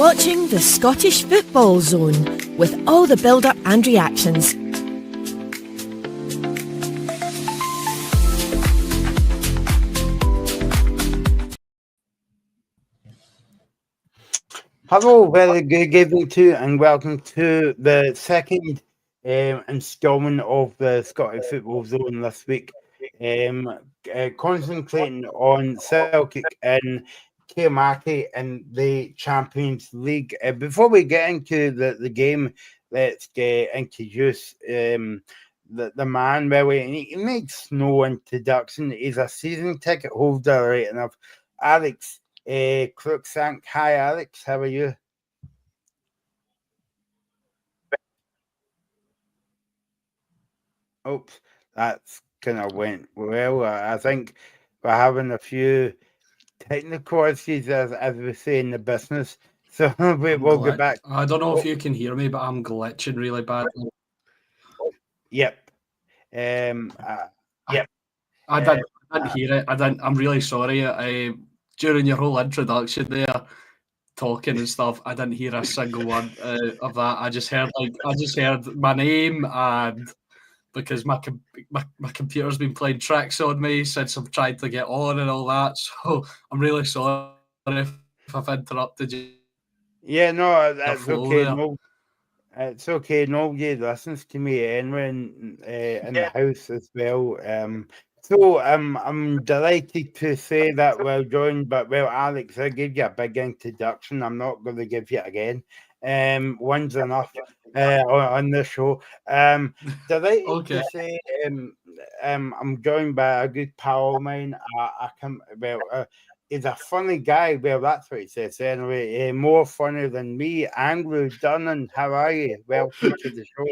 watching the Scottish Football Zone with all the build-up and reactions. Hello, very good evening to and welcome to the second instalment of the Scottish Football Zone this week. Concentrating on Celtic and Kairat in the Champions League. Before we get into the game, let's introduce the man. Well, he makes no introduction. He's a season ticket holder, right enough. Alex Cruikshank. Hi, Alex. How are you? Oops, that's kind of went well. I think we're having a few technical issues, as we say in the business. So we'll get back. I don't know if you can hear me, but I'm glitching really badly. Yep. I didn't hear it. I'm really sorry. During your whole introduction there, talking and stuff, I didn't hear a single word of that. I just heard my name, and because my computer's been playing tricks on me since I've tried to get on and all that. So I'm really sorry if I've interrupted you. Yeah, no, that's okay. There. No, it's okay. Nobody listens to me anyway in the house as well. So I'm delighted to say that we're joined, but Alex, I gave you a big introduction. I'm not going to give you it again. One's enough on the show. Delighted to say I'm joined by a good pal of mine. He's a funny guy. Well, that's what he says anyway. More funny than me. Andrew Dunnan, how are you? Welcome to the show.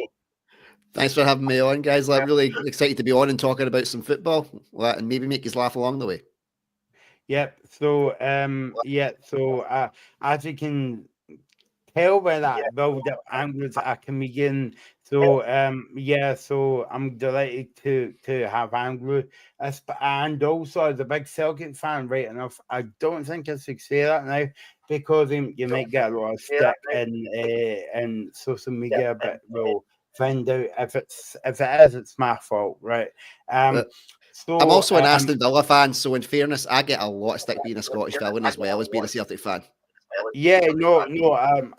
Thanks for having me on, guys. I'm really excited to be on and talking about some football and maybe make you laugh along the way. Yep. So, as you can tell by that build-up, Andrew's a comedian. So, so I'm delighted to have Andrew. And also, as a big Celtic fan, right enough, I don't think I should say that now because you might get a lot of stick in social media, but we'll find out if it is, it's my fault, right? So I'm also an Aston Villa fan, so in fairness, I get a lot of stick being a Scottish villain as well as being a Celtic fan. Yeah,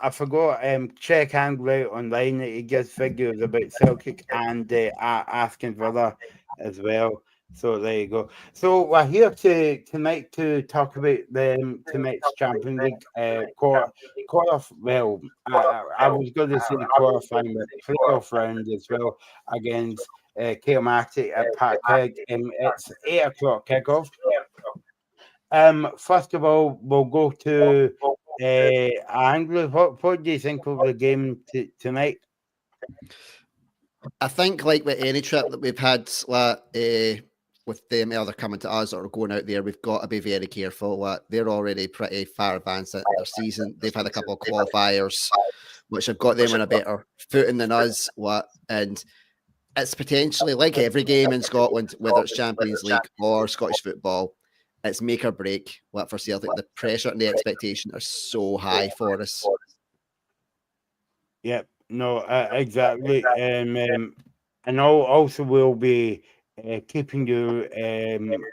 I forgot. Check Andrew out online. He gives videos about Celtic and Aston Villa as well. So there you go. So we're here tonight to talk about tonight's Champions League quarter. Well, I was going to say the quarterfinal, but playoff round as well against Kairat at Parkhead. It's 8:00 kickoff. First of all, we'll go to Andrew. What do you think of the game tonight? I think, like with any trip that we've had, with them either coming to us or going out there, we've got to be very careful. They're already pretty far advanced in their season. They've had a couple of qualifiers, which have got them on a better footing than us. And it's potentially, like every game in Scotland, whether it's Champions League or Scottish football, it's make or break. For Celtic, the pressure and the expectation are so high for us. Yep. No, exactly. And also we'll be keeping you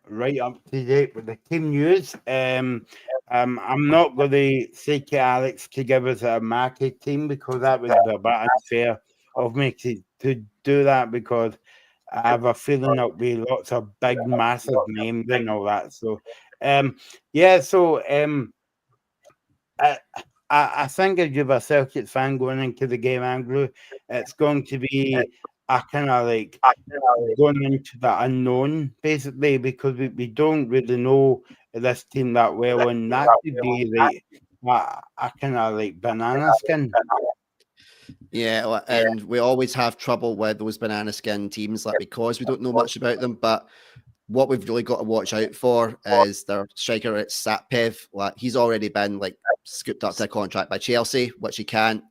right up to date with the team news. I'm not going to say to Alex to give us a market team because that would be a bit unfair of me to do that because I have a feeling there'll be lots of big, massive names and all that. So, I think if you're a Celtic fan going into the game, Andrew, it's going to be a kind of like going into the unknown, basically, because we don't really know this team that well, and that could be like a kind of like banana skin. Yeah, and we always have trouble with those banana skin teams, because we don't know much about them. But what we've really got to watch out for is their striker at Satpev. He's already been scooped up to a contract by Chelsea, which he can't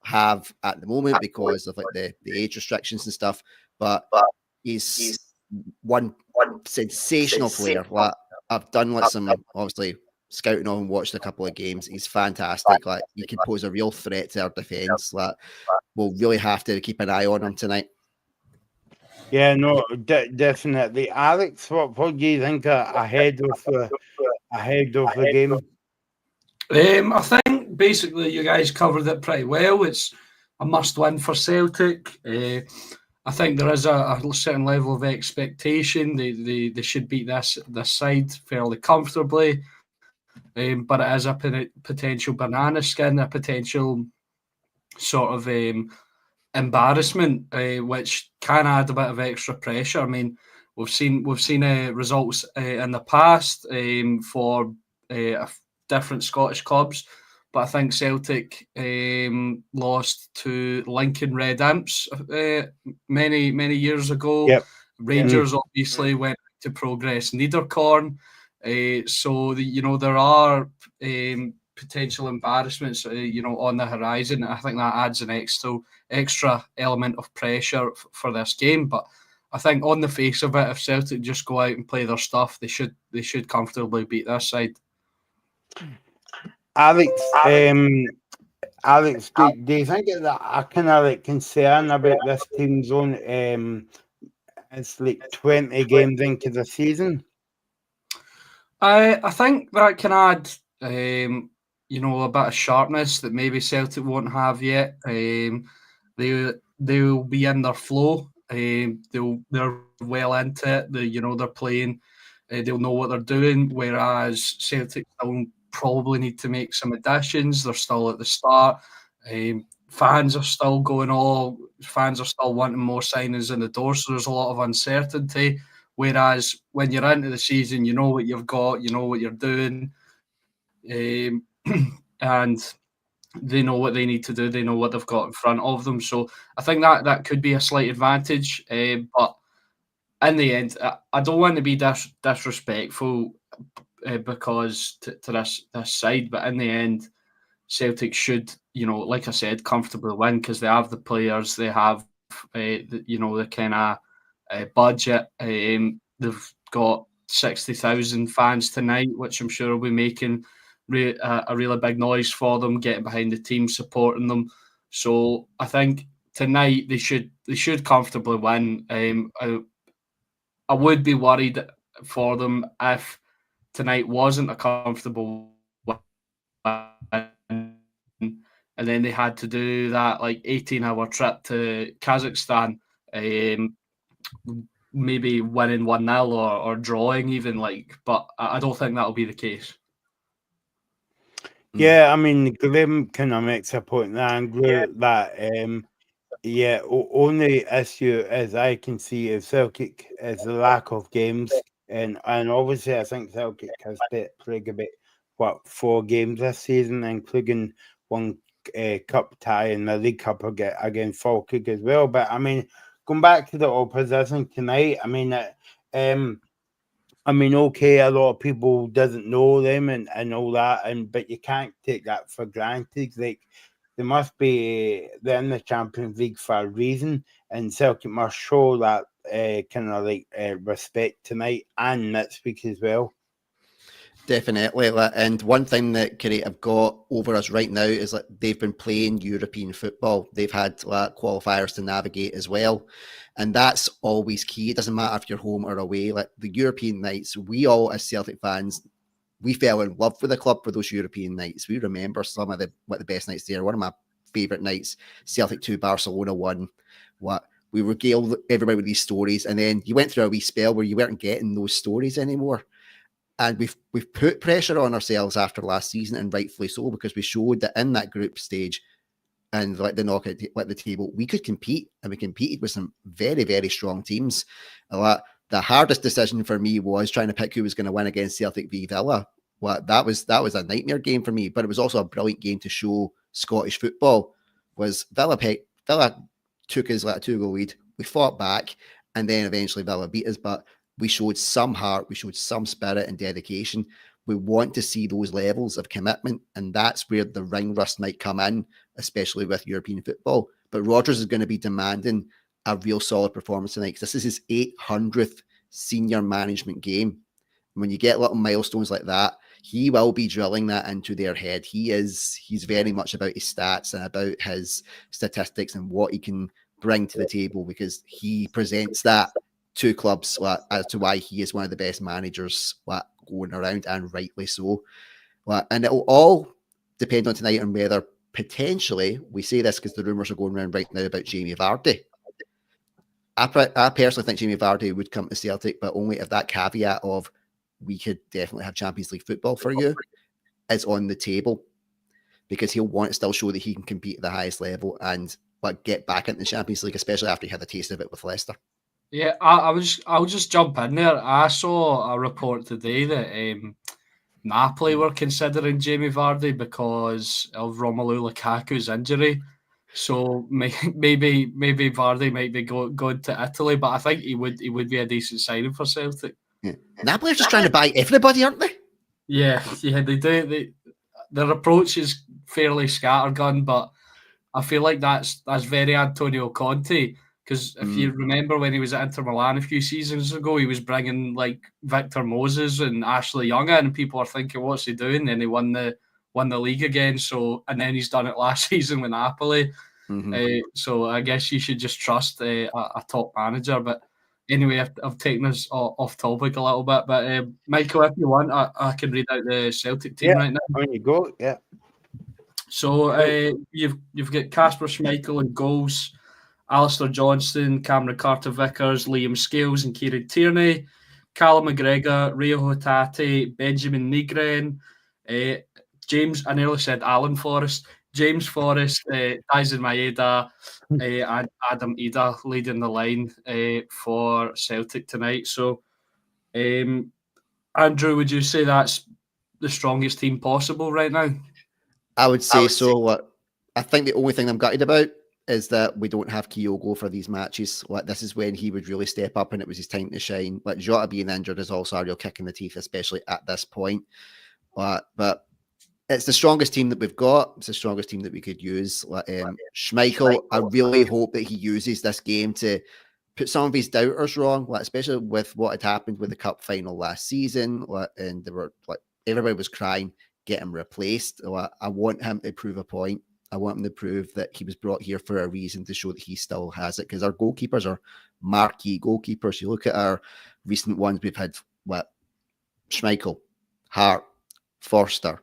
have at the moment because of the age restrictions and stuff. But he's one sensational player. I've done some obviously scouting on and watched a couple of games. He's fantastic. Like, he can pose a real threat to our defence. Like, we'll really have to keep an eye on him tonight. Yeah, no, definitely. Alex, what do you think ahead of the game? I think basically you guys covered it pretty well. It's a must-win for Celtic. I think there is a certain level of expectation. They should beat this side fairly comfortably, but it is a potential banana skin, a potential sort of embarrassment, which can add a bit of extra pressure. I mean, we've seen results in the past for different Scottish clubs, but I think Celtic lost to Lincoln Red Imps many years ago. Yep. Rangers obviously went to Progress Niederkorn. So there are potential embarrassments on the horizon. I think that adds an extra element of pressure for this game. But I think on the face of it, if Celtic just go out and play their stuff, they should comfortably beat this side. Alex, do you think that a kind of like concern about this team's own? It's like 20 games into the season. I think that can add a bit of sharpness that maybe Celtic won't have yet. They'll be in their flow. They're well into it. They're playing. They'll know what they're doing. Whereas Celtic still probably need to make some additions. They're still at the start. Fans are still going all. Fans are still wanting more signings in the door. So there's a lot of uncertainty. Whereas when you're into the season, you know what you've got. You know what you're doing. And they know what they need to do. They know what they've got in front of them. So I think that could be a slight advantage. But in the end, I don't want to be disrespectful because to this side. But in the end, Celtic should, like I said, comfortably win because they have the players. They have, the kind of budget. They've got 60,000 fans tonight, which I'm sure will be making a really big noise for them, getting behind the team, supporting them. So I think tonight they should comfortably win. I would be worried for them if tonight wasn't a comfortable win, and then they had to do that 18-hour trip to Kazakhstan, maybe winning 1-0 or drawing even. But I don't think that'll be the case. Yeah, I mean, Glim kind of makes a point there, that only issue as I can see is Celtic is the lack of games, and obviously I think Celtic has played about 4 games this season, including one cup tie in the League Cup against Falkirk as well. But I mean, going back to the opposition tonight, okay, a lot of people doesn't know them and all that, but you can't take that for granted. Like, they're in the Champions League for a reason, and Celtic must show that respect tonight and next week as well. Definitely. And one thing that Kairat have got over us right now is that they've been playing European football. They've had qualifiers to navigate as well. And that's always key. It doesn't matter if you're home or away. Like the European nights, we all as Celtic fans, we fell in love with the club for those European nights. We remember some of the best nights there. One of my favourite nights, Celtic 2, Barcelona 1. We regaled everybody with these stories. And then you went through a wee spell where you weren't getting those stories anymore. And we've put pressure on ourselves after last season, and rightfully so, because we showed that in that group stage and the knockout the table, we could compete, and we competed with some very, very strong teams. The hardest decision for me was trying to pick who was going to win against Celtic v Villa. That was a nightmare game for me, but it was also a brilliant game to show Scottish football. Was Villa took us a 2-goal lead, we fought back, and then eventually Villa beat us, but we showed some heart, we showed some spirit and dedication. We want to see those levels of commitment, and that's where the ring rust might come in, especially with European football. But Rodgers is going to be demanding a real solid performance tonight, because this is his 800th senior management game. When you get little milestones like that, he will be drilling that into their head. He's very much about his stats and about his statistics and what he can bring to the table, because he presents that to clubs as to why he is one of the best managers going around, and rightly so. And it'll all depend on tonight on whether potentially, we say this because the rumours are going around right now about Jamie Vardy. I personally think Jamie Vardy would come to Celtic, but only if that caveat of we could definitely have Champions League football for you is on the table, because he'll want to still show that he can compete at the highest level and get back into the Champions League, especially after he had a taste of it with Leicester. Yeah, I'll just jump in there. I saw a report today that Napoli were considering Jamie Vardy because of Romelu Lukaku's injury. So maybe Vardy might be going to Italy, but I think he would be a decent signing for Celtic. Yeah. Napoli are just trying to buy everybody, aren't they? Yeah, they do. Their approach is fairly scattergun, but I feel like that's very Antonio Conte. Because if you remember when he was at Inter Milan a few seasons ago, he was bringing like Victor Moses and Ashley Young in, and people are thinking, "What's he doing?" And he won the league again. So, and then he's done it last season with Napoli. So I guess you should just trust a top manager. But anyway, I've taken us off topic a little bit. But Michael, if you want, I can read out the Celtic team right now. On you go, yeah. So you've got Kasper Schmeichel in goals, Alistair Johnston, Cameron Carter-Vickers, Liam Scales and Kieran Tierney, Callum McGregor, Rio Hatate, Benjamin Nigren, James, I nearly said Alan Forrest, James Forrest, Tyson Maeda, and Adam Ida leading the line for Celtic tonight. So, Andrew, would you say that's the strongest team possible right now? I would say so. I think the only thing I'm gutted about is that we don't have Kyogo for these matches. This is when he would really step up and it was his time to shine. Jota being injured is also a real kick in the teeth, especially at this point. But it's the strongest team that we've got. It's the strongest team that we could use. Schmeichel, I really hope that he uses this game to put some of his doubters wrong, especially with what had happened with the cup final last season. And they were everybody was crying, get him replaced. I want him to prove a point. I want him to prove that he was brought here for a reason, to show that he still has it, because our goalkeepers are marquee goalkeepers. You look at our recent ones, we've had Schmeichel, Hart, Forster,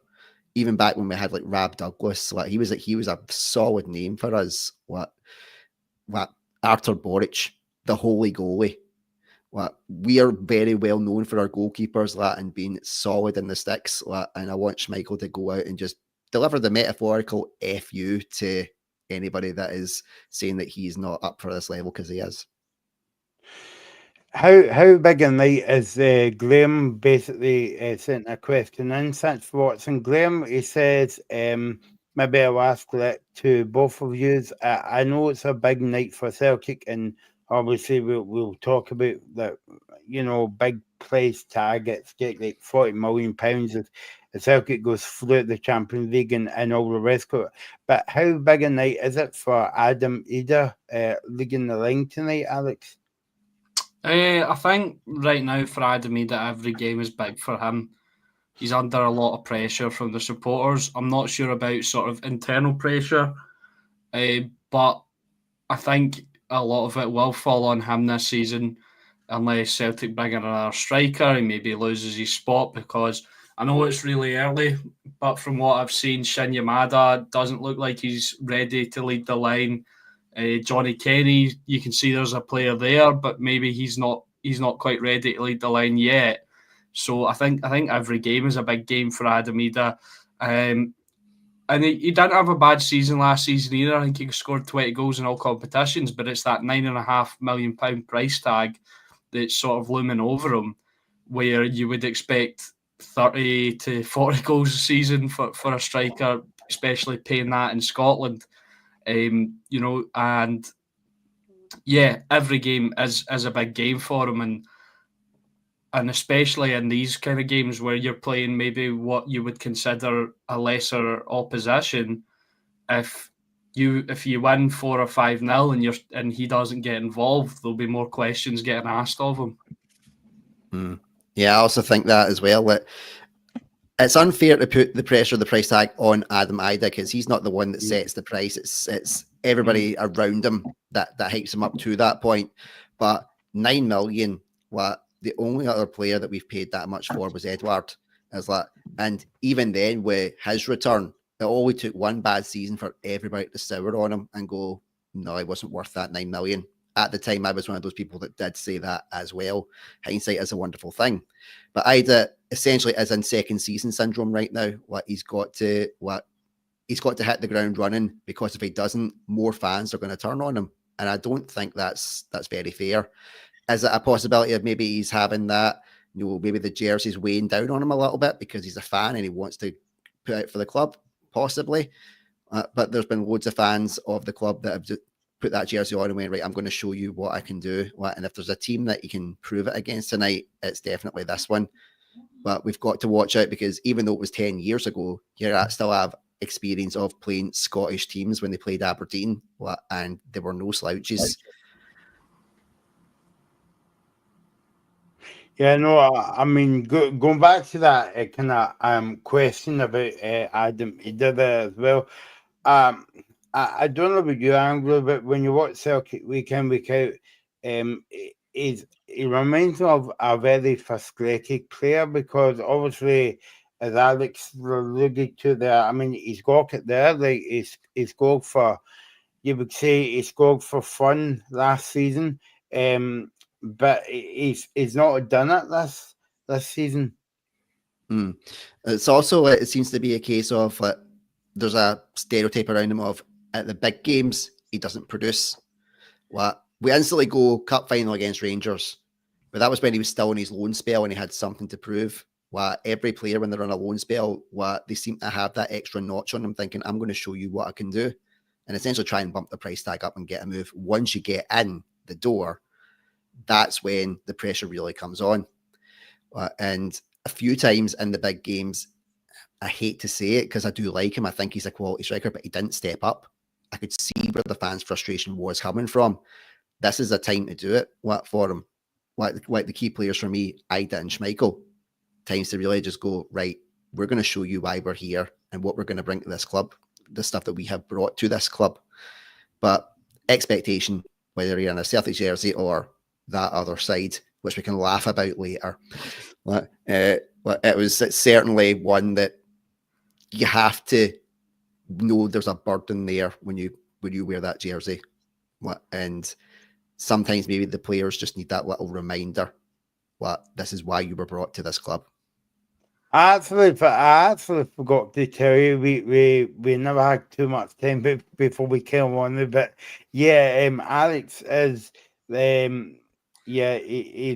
even back when we had Rab Douglas. He was a solid name for us. Artur Boric, the holy goalie. We are very well known for our goalkeepers and being solid in the sticks. And I want Schmeichel to go out and just deliver the metaphorical FU to anybody that is saying that he's not up for this level, because he is. How big a night is Graham basically sent a question in since Watson? Graham, he says, maybe I'll ask that to both of you. I know it's a big night for Celtic, and obviously we'll talk about that, big price targets, get £40 million if Celtic goes through the Champions League and all the rest of it. But how big a night is it for Adam Ida leading the line tonight, Alex? I think right now for Adam Ida, every game is big for him. He's under a lot of pressure from the supporters. I'm not sure about sort of internal pressure, but I think a lot of it will fall on him this season, unless Celtic bring in another striker. He maybe loses his spot, because I know it's really early, but from what I've seen, Shin Yamada doesn't look like he's ready to lead the line. Johnny Kenny, you can see there's a player there, but maybe he's not quite ready to lead the line yet. So I think every game is a big game for Adam Ida. And he didn't have a bad season last season either. I think he scored 20 goals in all competitions, but it's that £9.5 million price tag that's sort of looming over him, where you would expect 30 to 40 goals a season for a striker, especially paying that in Scotland. And yeah, every game is a big game for him, and especially in these kind of games where you're playing maybe what you would consider a lesser opposition. If you win 4 or 5-0 and he doesn't get involved, there'll be more questions getting asked of him. Yeah, I also think that as well. That it's unfair to put the pressure of the price tag on Adam Ida because he's not the one that sets the price. It's everybody around him that hypes him up to that point. But 9 million, what the only other player that we've paid that much for was Edward. And even then, with his return, it only took one bad season for everybody to sour on him and go, no, it wasn't worth that 9 million. At the time, I was one of those people that did say that as well. Hindsight is a wonderful thing. But Ida essentially is in second season syndrome right now. He's got to hit the ground running, because if he doesn't, more fans are going to turn on him. And I don't think that's very fair. Is it a possibility of maybe he's having that, maybe the jersey's weighing down on him a little bit because he's a fan and he wants to put out for the club? Possibly. But there's been loads of fans of the club that have just put that jersey on and went, right, I'm going to show you what I can do. And if there's a team that you can prove it against tonight, it's definitely this one. But we've got to watch out, because even though it was 10 years ago, Kairat still have experience of playing Scottish teams when they played Aberdeen, and there were no slouches. Yeah, no, I mean, going back to that kind of question about Adam, he did that as well. I don't know about you, Anglo, but when you watch Celtic week in, week out, he reminds me of a very frustrated player, because obviously, as Alex alluded to there, I mean, he's got it there. Like he's scored for, you would say, he scored for fun last season. But he's not done it this season. It's also, it seems to be a case of there's a stereotype around him of, at the big games he doesn't produce. We instantly go cup final against Rangers, but that was when he was still on his loan spell and he had something to prove. Every player, when they're on a loan spell, they seem to have that extra notch on them, thinking, I'm going to show you what I can do, and essentially try and bump the price tag up and get a move. Once you get in the door, that's when the pressure really comes on. And a few times in the big games, I hate to say it because I do like him. I think he's a quality striker, but he didn't step up. I could see where the fans' frustration was coming from. This is a time to do it for him. Like the key players for me, Ida and Schmeichel. Times to really just go, right, we're going to show you why we're here and what we're going to bring to this club, the stuff that we have brought to this club. But expectation, whether you're in a Celtic jersey or that other side, which we can laugh about later, it's certainly one that you have to know there's a burden there when you wear that jersey. And sometimes maybe the players just need that little reminder, this is why you were brought to this club. I actually forgot to tell you, we never had too much time before we came on, but yeah, Alex is he's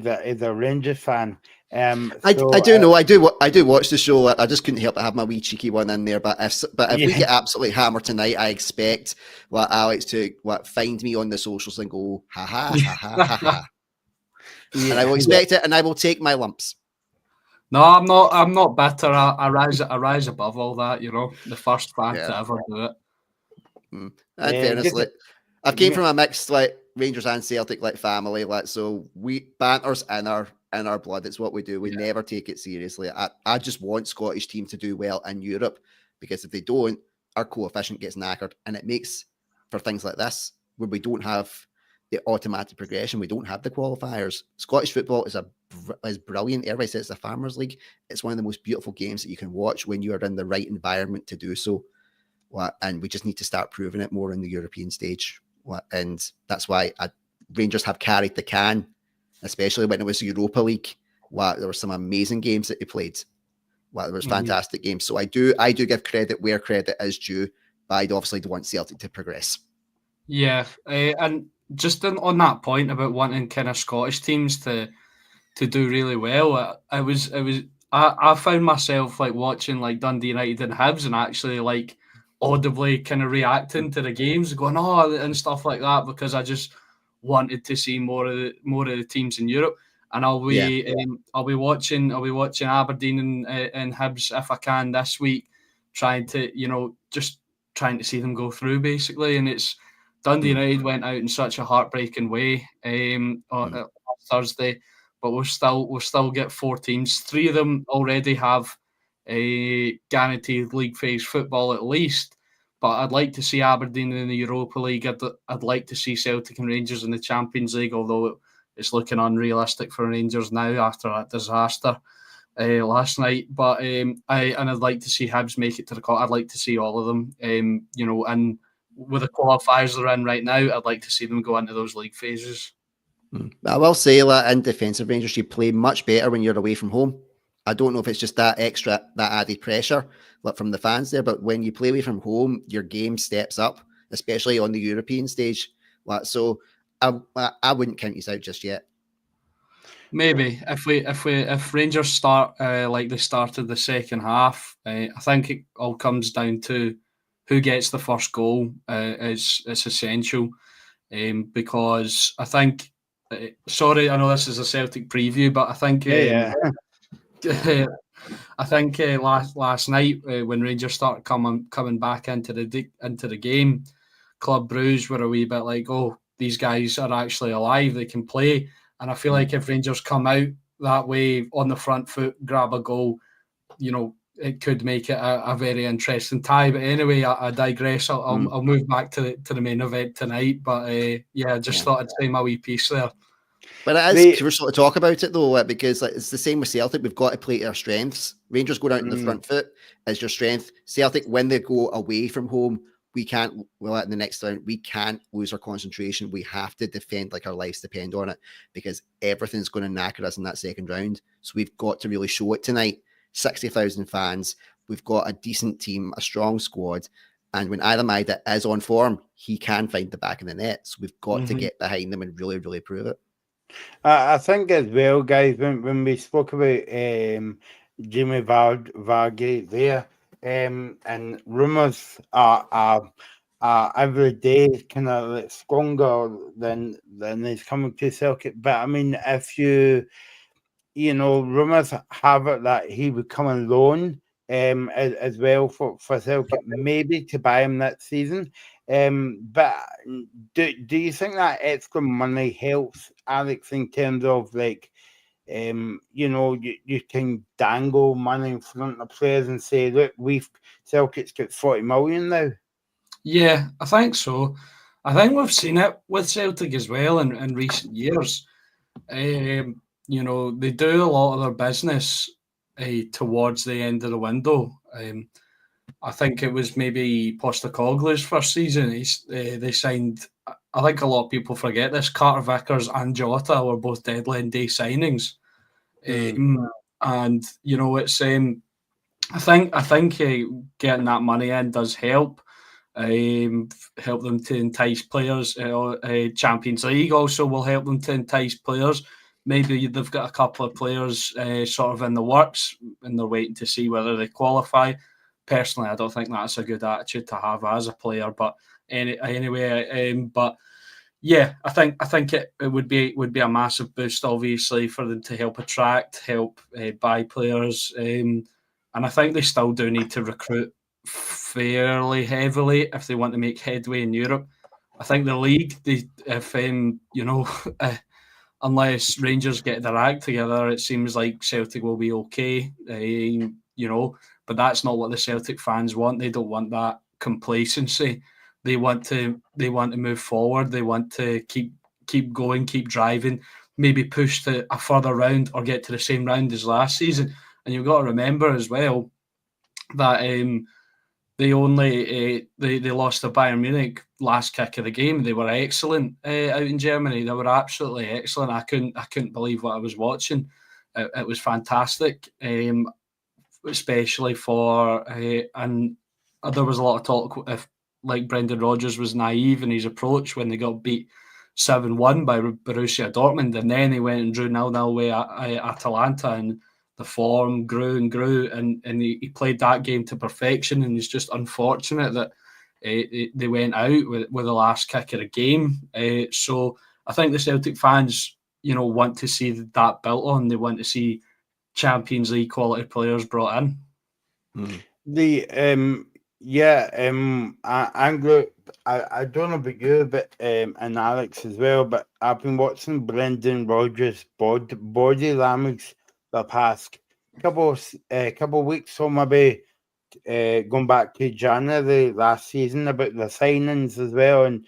a Rangers fan. I do know. I do watch the show. I just couldn't help but have my wee cheeky one in there. But if we get absolutely hammered tonight, I expect Alex to find me on the socials and go ha ha ha ha ha ha. And I will expect it, and I will take my lumps. No, I'm not bitter. I rise above all that. The first fan to ever do it. In fairness, I came from a mixed Rangers and Celtic family, so we banter's in our blood. It's what we do. We never take it seriously. I just want Scottish teams to do well in Europe, because if they don't, our coefficient gets knackered, and it makes for things like this where we don't have the automatic progression. We don't have the qualifiers. Scottish football is brilliant. Everybody says it's a farmers league. It's one of the most beautiful games that you can watch when you are in the right environment to do so. And we just need to start proving it more in the European stage. And that's why Rangers have carried the can, especially when it was Europa League. There were some amazing games that they played. There was fantastic games. So I do give credit where credit is due, but I'd obviously want Celtic to progress. Yeah, and just on that point about wanting kind of Scottish teams to do really well, I found myself watching Dundee United and Hibs and actually audibly kind of reacting to the games, going and stuff like that, because I just wanted to see more of the teams in Europe. And I'll be watching Aberdeen and Hibs if I can this week, trying to see them go through basically. And it's Dundee United went out in such a heartbreaking way on Thursday, but we'll still get 4 teams. 3 of them already have guaranteed league phase football at least. But I'd like to see Aberdeen in the Europa League. I'd like to see Celtic and Rangers in the Champions League, although it's looking unrealistic for Rangers now after that disaster last night. But I'd like to see Hibs make it to the cup. I'd like to see all of them. And with the qualifiers they're in right now, I'd like to see them go into those league phases. I will say that in defensive Rangers, you play much better when you're away from home. I don't know if it's just that added pressure from the fans there, but when you play away from home, your game steps up, especially on the European stage. So I wouldn't count these out just yet. Maybe if Rangers start like they started the second half, I think it all comes down to who gets the first goal. It's essential because I think. Sorry, I know this is a Celtic preview, but I think I think last night when Rangers started coming back into the game, Club Bruges were a wee bit like, oh, these guys are actually alive, they can play. And I feel like if Rangers come out that way on the front foot, grab a goal, it could make it a very interesting tie. But anyway, I digress. I'll move back to the main event tonight. But I just thought I'd say my wee piece there. But it is crucial to talk about it though, because it's the same with Celtic. We've got to play to our strengths. Rangers going out in the front foot is your strength. Celtic, when they go away from home, in the next round, we can't lose our concentration. We have to defend like our lives depend on it, because everything's going to knacker us in that second round. So we've got to really show it tonight. 60,000 fans. We've got a decent team, a strong squad. And when Adam Ida is on form, he can find the back of the net. So we've got to get behind them and really, really prove it. I think as well, guys, when we spoke about Jamie Vardy there, and rumours are every day kind of stronger than he's coming to Celtic. But I mean, if rumours have it that he would come on loan as well for Celtic, maybe to buy him that season. But do you think that extra money helps, Alex, in terms of like, you can dangle money in front of players and say, look, Celtic's got 40 million now? Yeah, I think so. I think we've seen it with Celtic as well in recent years. They do a lot of their business towards the end of the window. I think it was maybe Postecoglou's first season. They signed, I think a lot of people forget this, Carter Vickers and Jota were both deadline day signings. And, it's, I think getting that money in does help. Help them to entice players. Champions League also will help them to entice players. Maybe they've got a couple of players sort of in the works and they're waiting to see whether they qualify. Personally, I don't think that's a good attitude to have as a player. But anyway, but yeah, I think it would be a massive boost, obviously, for them to help buy players, and I think they still do need to recruit fairly heavily if they want to make headway in Europe. I think the league, unless Rangers get their act together, it seems like Celtic will be okay. But that's not what the Celtic fans want. They don't want that complacency. They want to move forward. They want to keep going, keep driving, maybe push to a further round or get to the same round as last season. And you've got to remember as well that they only they lost to Bayern Munich last kick of the game. They were excellent out in Germany. They were absolutely excellent. I couldn't believe what I was watching. It was fantastic, especially for and there was a lot of talk if like Brendan Rodgers was naive in his approach when they got beat 7-1 by Borussia Dortmund, and then he went and drew 0-0 with Atalanta, and the form grew and grew, and he played that game to perfection. And it's just unfortunate that they went out with the last kick of the game. So I think the Celtic fans, want to see that built on. They want to see Champions League quality players brought in. Anglo, I don't know about you, but and Alex as well, but I've been watching Brendan Rodgers' body language the past couple weeks, so maybe going back to January last season about the signings as well, and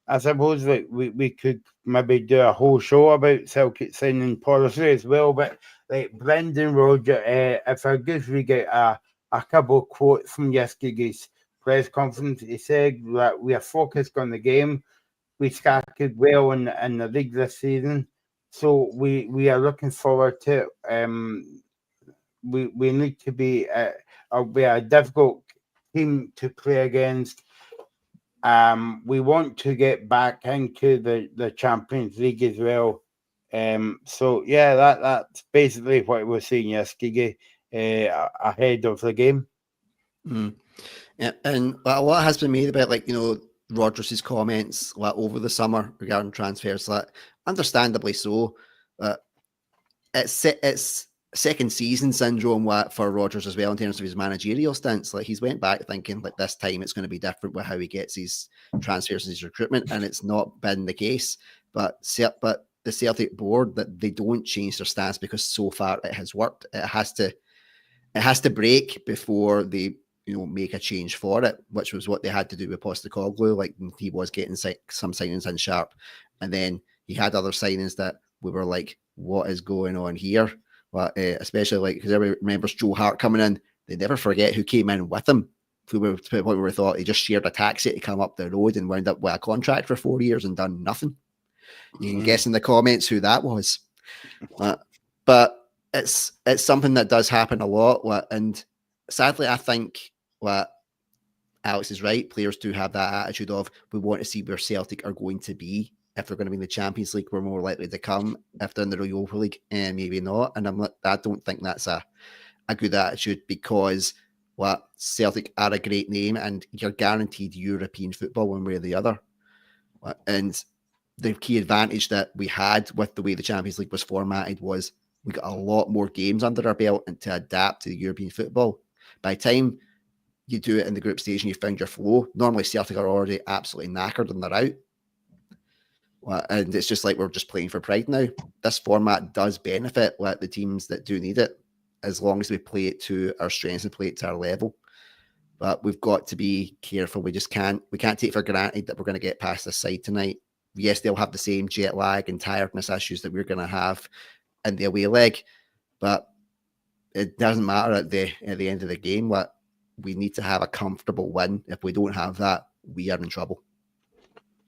I suppose like we could maybe do a whole show about Celtic signing policy as well. But like Brendan Rodgers, if I just read out a couple of quotes from yesterday's press conference, he said that we are focused on the game. We started well in the league this season, so we are looking forward to it. We need to be a difficult team to play against. We want to get back into the Champions League as well. So yeah, that's basically what we're seeing yesterday ahead of the game. Yeah, and a lot has been made about Rodgers' comments over the summer regarding transfers. Understandably so. It's second season syndrome for Rodgers as well in terms of his managerial stints. He's went back thinking this time it's going to be different with how he gets his transfers and his recruitment, and it's not been the case. But the Celtic board, that they don't change their stance because so far it has worked. It has to break before they make a change for it, which was what they had to do with Postecoglou. He was getting some signings in sharp, and then he had other signings that we were like, what is going on here? Well, especially because everybody remembers Joe Hart coming in. They never forget who came in with him. To the point where we thought he just shared a taxi to come up the road and wound up with a contract for 4 years and done nothing. You can guess in the comments who that was. But it's something that does happen a lot. And sadly, I think Alex is right. Players do have that attitude of, we want to see where Celtic are going to be. If they're going to be in the Champions League, we're more likely to come. If they're in the Europa League, maybe not. And I don't think that's a good attitude, because Celtic are a great name and you're guaranteed European football one way or the other. And the key advantage that we had with the way the Champions League was formatted was we got a lot more games under our belt and to adapt to the European football. By the time you do it in the group stage and you found your flow, normally Celtic are already absolutely knackered and they're out. And it's just we're just playing for pride now. This format does benefit the teams that do need it, as long as we play it to our strengths and play it to our level. But we've got to be careful. We can't take for granted that we're going to get past this side tonight. Yes, they'll have the same jet lag and tiredness issues that we're going to have in the away leg, but it doesn't matter at the end of the game. We need to have a comfortable win. If we don't have that, we are in trouble.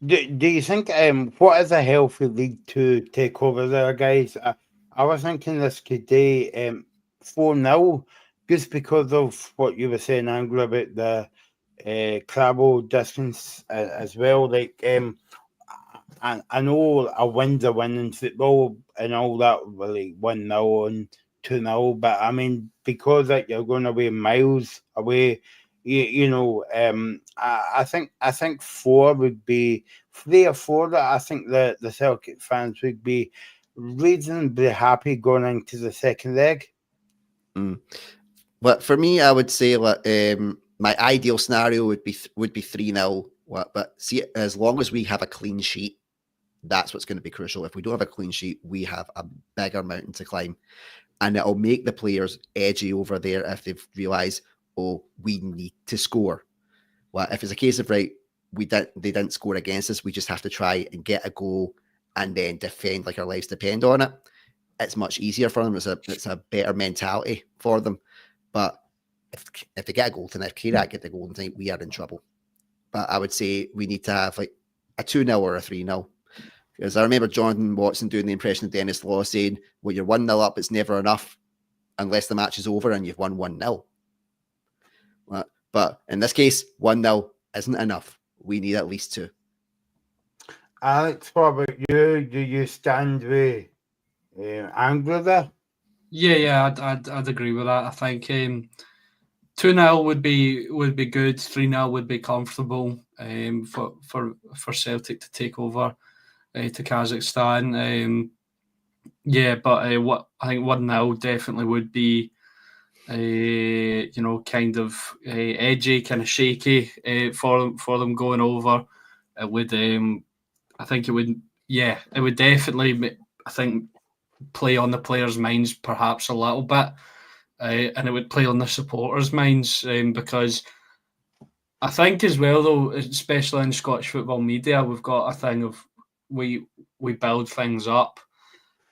Do you think what is a healthy league to take over there, guys? I was thinking this today, 4-0, just because of what you were saying, Anglo, about the travel distance as well. I know a win's a win in football and all that, really 1-0 and 2-0, but I mean, because you're going away miles away. I think 4 would be 3 or 4 that I think the Celtic fans would be reasonably happy going into the second leg. But for me, I would say my ideal scenario would be 3-0. But see, as long as we have a clean sheet, that's what's going to be crucial. If we don't have a clean sheet, we have a bigger mountain to climb, and it'll make the players edgy over there if they've realised, oh, we need to score. If it's a case of they didn't score against us, we just have to try and get a goal and then defend like our lives depend on it. It's much easier for them. It's a better mentality for them. But if they get a goal tonight, if Kairat get the goal tonight, we are in trouble. But I would say we need to have a 2-0 or a 3-0. Because I remember Jonathan Watson doing the impression of Dennis Law saying, well, you're 1-0 up, it's never enough unless the match is over and you've won 1-0. But in this case, 1-0 isn't enough. We need at least 2. Alex, what about you? Do you stand with Anglo there? Yeah, I'd agree with that. I think 2-0 would be good. 3-0 would be comfortable for Celtic to take over to Kazakhstan. But what I think 1-0 definitely would be kind of edgy, kind of shaky for them going over. It would I think it would definitely, I think, play on the players' minds perhaps a little bit. and it would play on the supporters' minds because I think as well, though, especially in Scottish football media, we've got a thing of we build things up,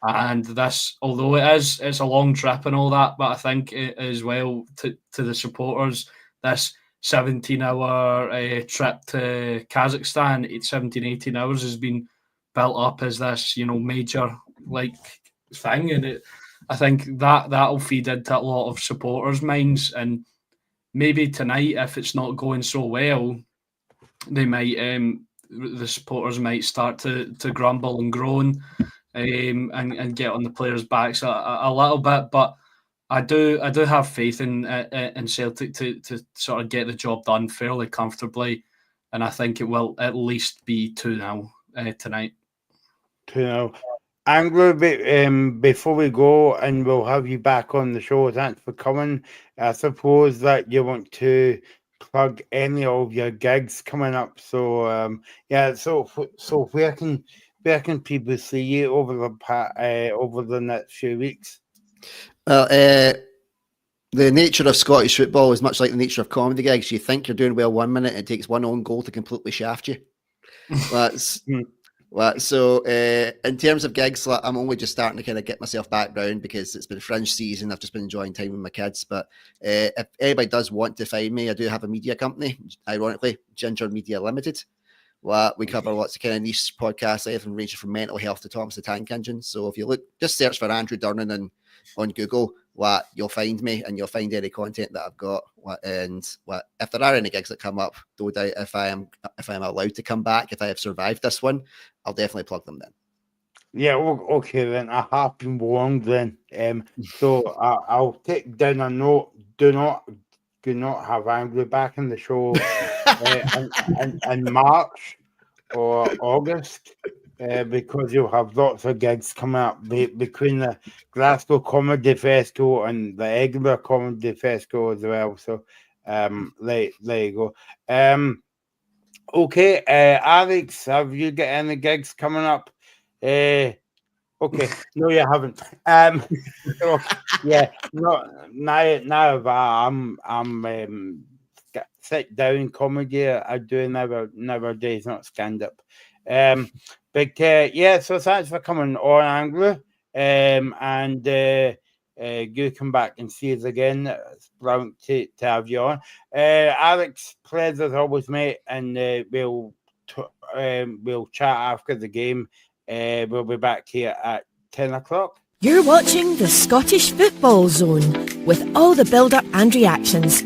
and this, although it's a long trip and all that, but I think as well to the supporters, this 17-hour trip to Kazakhstan, 17, 18 hours has been built up as this, major thing, and I think that'll feed into a lot of supporters' minds, and maybe tonight, if it's not going so well, they might the supporters might start to grumble and groan and get on the players' backs a little bit. But I do have faith in Celtic to sort of get the job done fairly comfortably, and I think it will at least be 2-0 tonight. 2-0. Anglo, before we go, and we'll have you back on the show, thanks for coming. I suppose that you want to plug any of your gigs coming up. So, so where can people see you over the next few weeks? Well, the nature of Scottish football is much like the nature of comedy gigs. You think you're doing well 1 minute, it takes one own goal to completely shaft you. That's... So in terms of gigs, I'm only just starting to kind of get myself back round because it's been fringe season. I've just been enjoying time with my kids. But if anybody does want to find me, I do have a media company, ironically, Ginger Media Limited. We cover lots of kind of niche podcasts, everything ranging from mental health to Thomas the Tank Engine. So if you look, just search for Andrew Durnan on Google, you'll find me and you'll find any content that I've got. And if there are any gigs that come up, no doubt if I'm allowed to come back, if I have survived this one, I'll definitely plug them then. Yeah, okay then. I have been warned then. So I'll take down a note. Do not have Angry back in the show in March or August. Because you'll have lots of gigs coming up between the Glasgow Comedy Festival and the Edinburgh Comedy Festival as well. So, there you go. Okay, Alex, have you got any gigs coming up? Okay, no, you haven't. So, yeah, now I'm sit down comedy. I do nowadays, not stand up. But yeah, so thanks for coming on, Anglo. And you come back and see us again. It's brilliant to have you on. Alex, pleasure's always, mate, and we'll chat after the game. We'll be back here at 10 o'clock. You're watching the Scottish Football Zone with all the build-up and reactions.